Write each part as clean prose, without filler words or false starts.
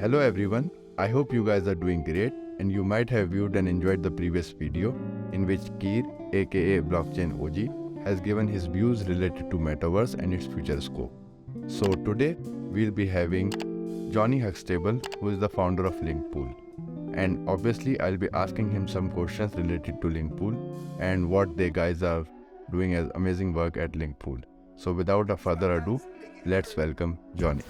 Hello everyone, I hope you guys are doing great and you might have viewed and enjoyed the previous video in which Keir aka Blockchain OG has given his views related to Metaverse and its future scope. So today we'll be having Jonny who is the founder of Linkpool. And obviously I'll be asking him some questions related to Linkpool and what they guys are doing as amazing work at Linkpool. So without a further ado, let's welcome Jonny.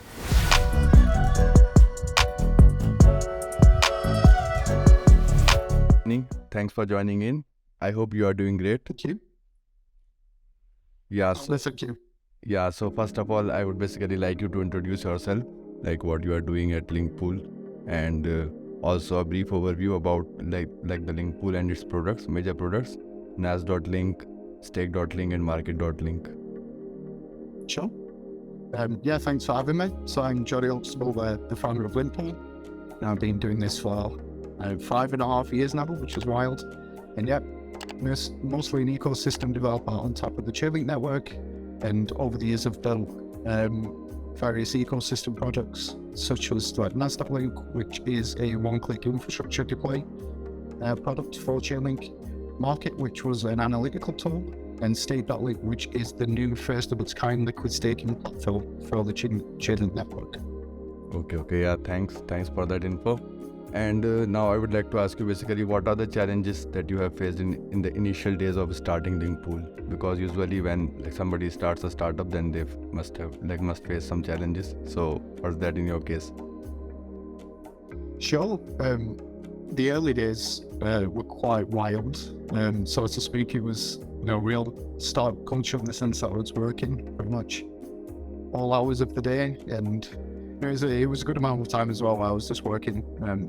Thanks for joining in. I hope you are doing great. Thank you. Yeah, Thank you. Yeah, so first of all, I would basically like you to introduce yourself, like what you are doing at Linkpool, and also a brief overview about like the Linkpool and its products, major products, NaaS.link, Stake.link, and Market.link. Sure. Yeah, thanks for having me. So I'm Jonny, the founder of Linkpool. Now I've been doing this for 5.5 years now, which is wild. And yeah, mostly an ecosystem developer on top of the Chainlink network. And over the years I've done various ecosystem projects, such as like NaaS.link, which is a one-click infrastructure deploy product for Chainlink, Market, which was an analytical tool, and Stake.link, which is the new first of its kind liquid staking platform for the Chainlink network. Okay, yeah, thanks for that info. And now I would like to ask you basically what are the challenges that you have faced in the initial days of starting Linkpool? Because usually when like somebody starts a startup, then they must face some challenges. So what's that in your case? Sure. The early days were quite wild. So to speak, it was real startup culture in the sense that I was working pretty much all hours of the day, and it was a good amount of time as well. I was just working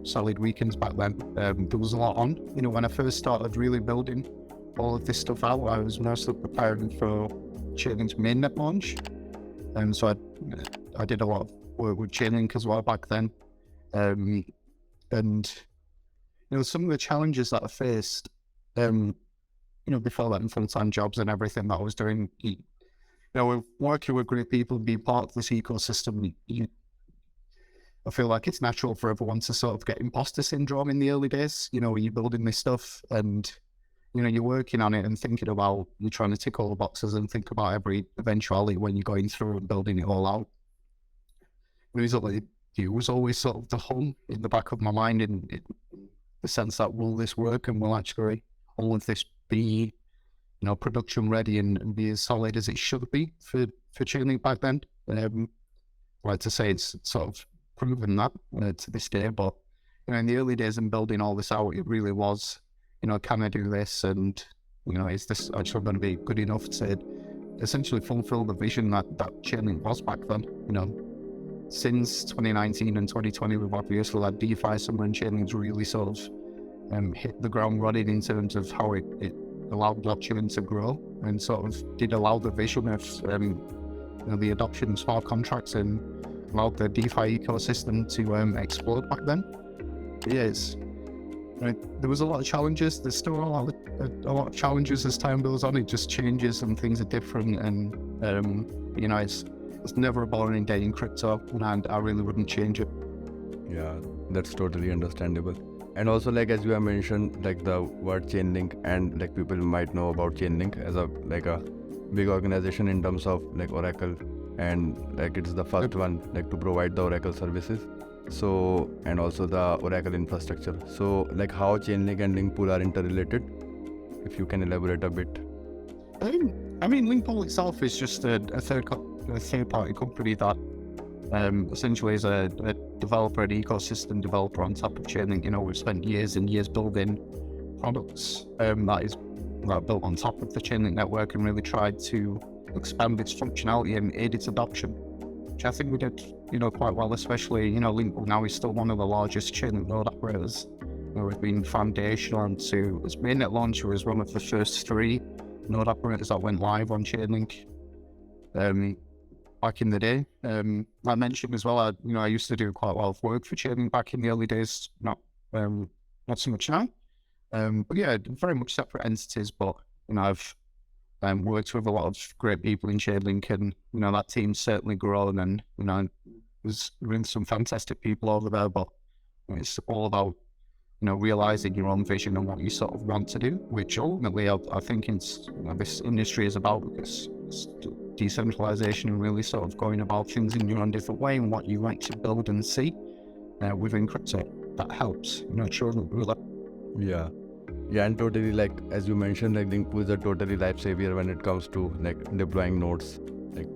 solid weekends back then. There was a lot on. When I first started really building all of this stuff out, I was mostly preparing for Chainlink's mainnet launch. So I did a lot of work with Chainlink as well back then. And some of the challenges that I faced, before that, in full-time jobs and everything that I was doing, working with great people, being part of this ecosystem, I feel like it's natural for everyone to sort of get imposter syndrome in the early days, when you're building this stuff and, you're working on it and thinking about, you're trying to tick all the boxes and think about every eventuality when you're going through and building it all out. It was always sort of the hum in the back of my mind in the sense that will this work and will actually all of this be, production ready and be as solid as it should be for Chainlink back then. I'd like to say it's sort of proven that to this day, but in the early days and building all this out, it really was, can I do this, and is this actually going to be good enough to essentially fulfill the vision that Chainlink was back then? Since 2019 and 2020, we've obviously had DeFi, and Chainlink's really sort of hit the ground running in terms of how it allowed blockchain to grow and sort of did allow the vision of the adoption of smart contracts and allowed the DeFi ecosystem to explode back then. But yeah, there was a lot of challenges. There's still a lot of challenges as time goes on. It just changes and things are different, and it's never a boring day in crypto, and I really wouldn't change it. Yeah, that's totally understandable. And also, like as you have mentioned, like the word Chainlink, and like people might know about Chainlink as a big organization in terms of like Oracle, and like it's the first one like to provide the Oracle services. So, and also the Oracle infrastructure. So like how Chainlink and Linkpool are interrelated, if you can elaborate a bit. Linkpool itself is just a third-party company that essentially is a developer, an ecosystem developer on top of Chainlink. We've spent years and years building products that is built on top of the Chainlink network and really tried to expand its functionality and aid its adoption, which I think we did, quite well, especially, Linkpool now is still one of the largest Chainlink node operators. We've been foundational to its mainnet launch. It was one of the first 3 node operators that went live on Chainlink back in the day. I mentioned as well, I used to do quite a lot of work for Chainlink back in the early days, not so much now. But yeah, very much separate entities, but I've worked with a lot of great people in Chainlink, and that team's certainly grown, and there's really some fantastic people over there, but it's all about, realizing your own vision and what you sort of want to do, which ultimately I think this industry is about, because it's decentralization and really sort of going about things in your own different way and what you like to build and see within crypto. That helps, truly. Yeah. Yeah, and totally, like as you mentioned, like Linkpool is a totally life savior when it comes to like deploying nodes. Like,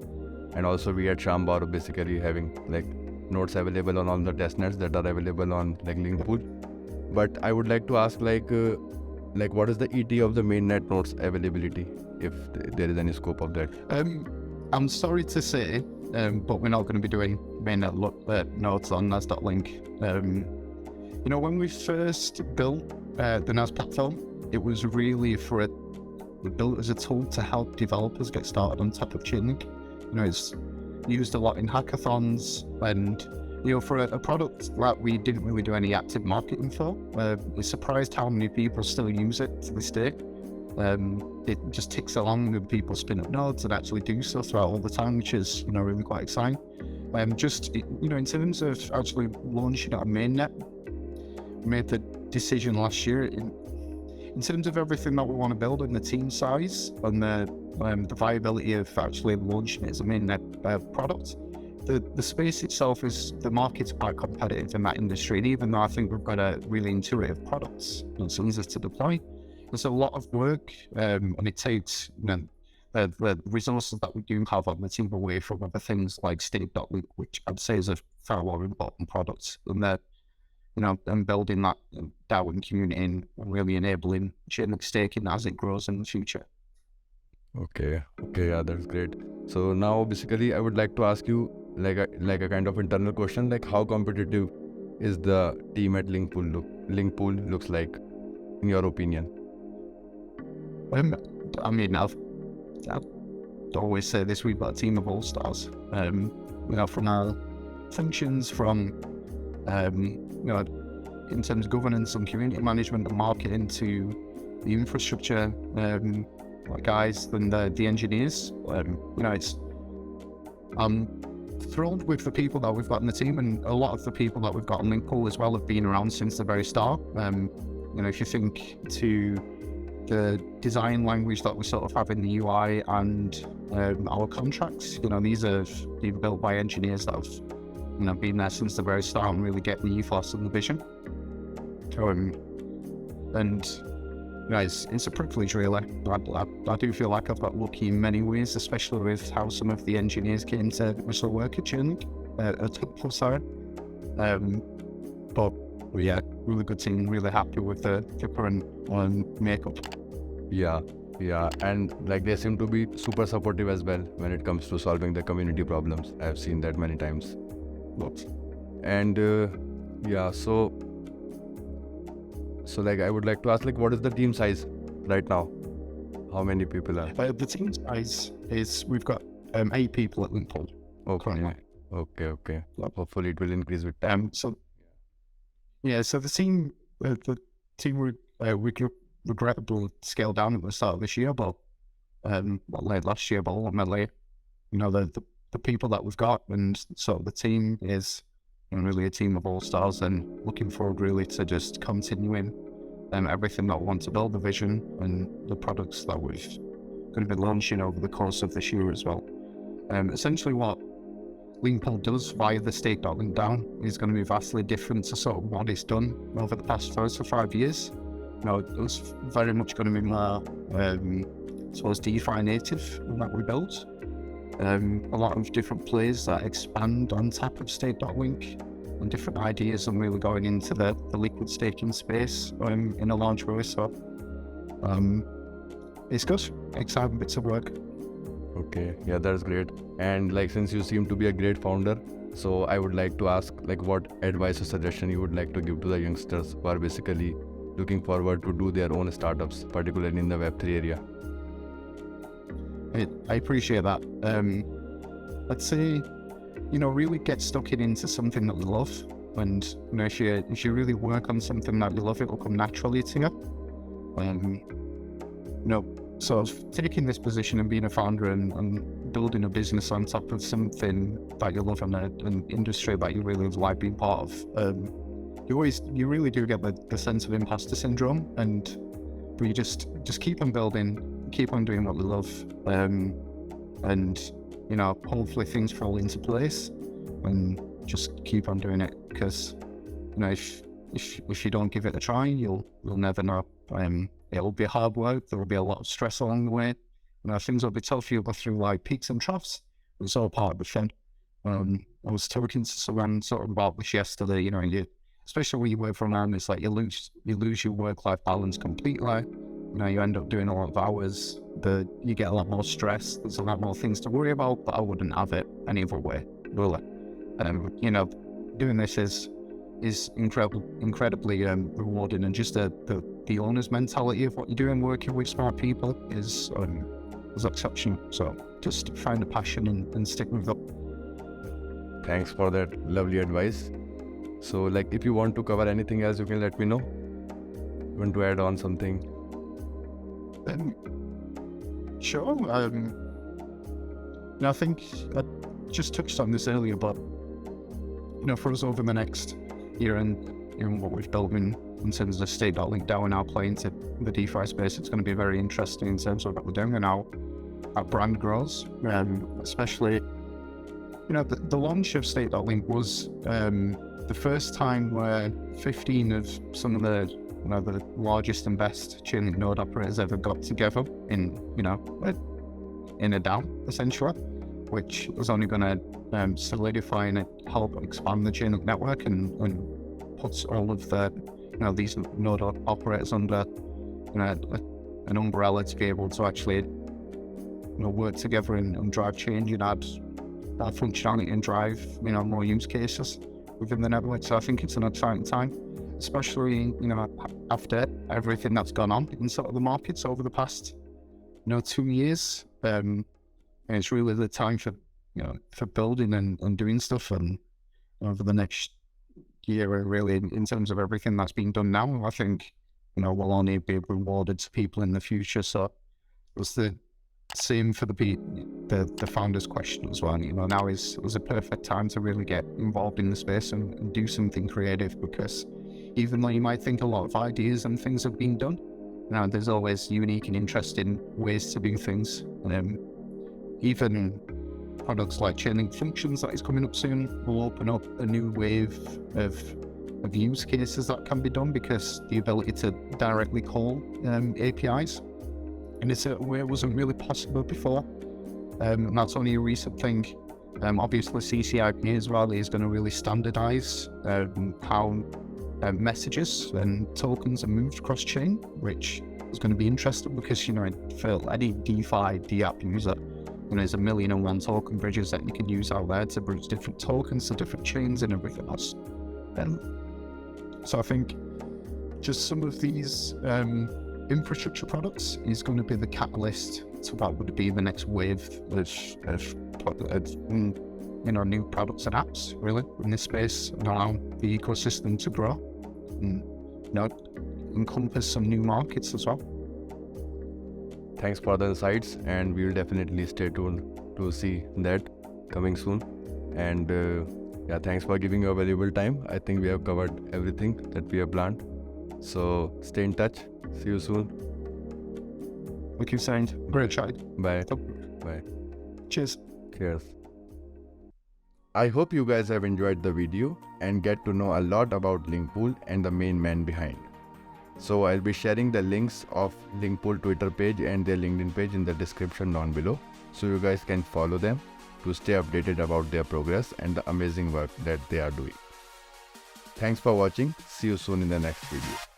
and also we at Shambar basically having like nodes available on all the testnets that are available on like Linkpool. But I would like to ask like what is the ET of the mainnet nodes availability, if there is any scope of that? I'm sorry to say, but we're not going to be doing mainnet nodes on NaaS.link. When we first built the NaaS platform, it was really we built as a tool to help developers get started on top of Chainlink. It's used a lot in hackathons, and for a product that we didn't really do any active marketing for, we're surprised how many people still use it to this day. It just ticks along with people spin up nodes and actually do so throughout all the time, which is really quite exciting. In terms of actually launching our mainnet, we made the decision last year in terms of everything that we want to build and the team size and the viability of actually launching it as a mainnet product. The space itself the market's quite competitive in that industry, and even though I think we've got a really intuitive products, it's easy to deploy, there's a lot of work, and it takes the resources that we do have on the team away from other things like Stake.link, which I'd say is a far more important product than that. And building that DAO community and really enabling Chainlink staking as it grows in the future. Okay, yeah, that's great. So now basically I would like to ask you like a kind of internal question, like how competitive is the team at Linkpool looks like, in your opinion? I've always say this, we've got a team of all-stars. From our functions, from in terms of governance and community management and marketing, to the infrastructure guys and the engineers. I'm thrilled with the people that we've got in the team, and a lot of the people that we've got on Linkpool as well have been around since the very start. If you think to the design language that we sort of have in the UI and our contracts, these have been built by engineers that have been there since the very start and really get the ethos and the vision. It's a privilege, really. I do feel like I've got lucky in many ways, especially with how some of the engineers came to Russell work at Chainlink, But yeah, really good team, really happy with the current makeup. Yeah, and like they seem to be super supportive as well when it comes to solving the community problems. I've seen that many times. And so like I would like to ask, like, what is the team size right now? How many people are? The team size is, we've got 8 people at Linkpool. Okay. Hopefully it will increase with time. So the team we regrettably scaled down at the start of this year, but late last year, but ultimately, the people that we've got, and so the team is really a team of all stars, and looking forward really to just continuing everything that we want to build, the vision and the products that we're going to be launching over the course of this year as well. Essentially what Linkpool does via the Stake.link DAO is going to be vastly different to sort of what it's done over the past 4 to 5 years. It's very much going to be more towards DeFi native that we built. A lot of different players that expand on top of Stake.link and different ideas, and really going into the liquid staking space in a large way. So it's good, exciting bits of work. Okay, yeah, that's great. And like, since you seem to be a great founder, so I would like to ask, like, what advice or suggestion you would like to give to the youngsters who are basically looking forward to do their own startups, particularly in the Web3 area? I appreciate that. I'd say, really get stuck into something that you love, and if you really work on something that you love, it will come naturally to you. sort of taking this position and being a founder and building a business on top of something that you love and an industry that you really like being part of, you really do get the sense of imposter syndrome, but you just keep on building, keep on doing what we love, and you know, hopefully things fall into place, and just keep on doing it, because you know, if you don't give it a try, you'll never know. It'll be hard work. There will be a lot of stress along the way. You know, things will be tough. You'll go through like peaks and troughs. It's all part of the fun. I was talking to someone sort of about this yesterday. You know, especially when you work from home, it's like you lose your work-life balance completely. You know, you end up doing a lot of hours. You get a lot more stress. There's a lot more things to worry about. But I wouldn't have it any other way, really. You know, doing this is incredibly rewarding, and just the owner's mentality of what you're doing, working with smart people, is exceptional. So just find a passion and stick with it. Thanks for that lovely advice. So like, if you want to cover anything else, you can let me know. You want to add on something? Sure. I think I just touched on this earlier, but you know, for us over the next year and what we've built in terms of State.Link DAO and our play into the DeFi space, it's going to be very interesting in terms of what we're doing and how our brand grows. Especially, you know, the launch of State.Link was the first time where 15 of some of the largest and best Chainlink node operators ever got together in a DAO, essentially, which was only going to solidify and help expand the Chainlink network and puts all of these node operators under an umbrella to be able to actually work together and drive change and add that functionality and drive more use cases within the network. So I think it's an exciting time, especially after everything that's gone on in sort of the markets over the past 2 years. And it's really the time for building and doing stuff, and over the next year, really, in terms of everything that's being done now, I think we'll only be rewarded to people in the future. So it's the same for the founders' question as well. Now is a perfect time to really get involved in the space and do something creative, because even though you might think a lot of ideas and things have been done, there's always unique and interesting ways to do things. Even products like Chainlink Functions that is coming up soon will open up a new wave of use cases that can be done, because the ability to directly call APIs in a certain way wasn't really possible before. And that's only a recent thing. Obviously CCIP as well is going to really standardize how messages and tokens are moved cross chain, which is going to be interesting, because for any DeFi DApp user, there's 1,000,001 token bridges that you can use out there to bridge different tokens to different chains and everything else. So I think just some of these infrastructure products is going to be the catalyst to what would be the next wave of new products and apps, really, in this space, and allow the ecosystem to grow and encompass some new markets as well. Thanks for the insights, and we will definitely stay tuned to see that coming soon. And thanks for giving your valuable time. I think we have covered everything that we have planned. So stay in touch. See you soon. Like you said, great chat. Bye. Bye. Cheers. Cheers. I hope you guys have enjoyed the video and get to know a lot about Linkpool and the main man behind. So I'll be sharing the links of Linkpool Twitter page and their LinkedIn page in the description down below, so you guys can follow them to stay updated about their progress and the amazing work that they are doing. Thanks for watching. See you soon in the next video.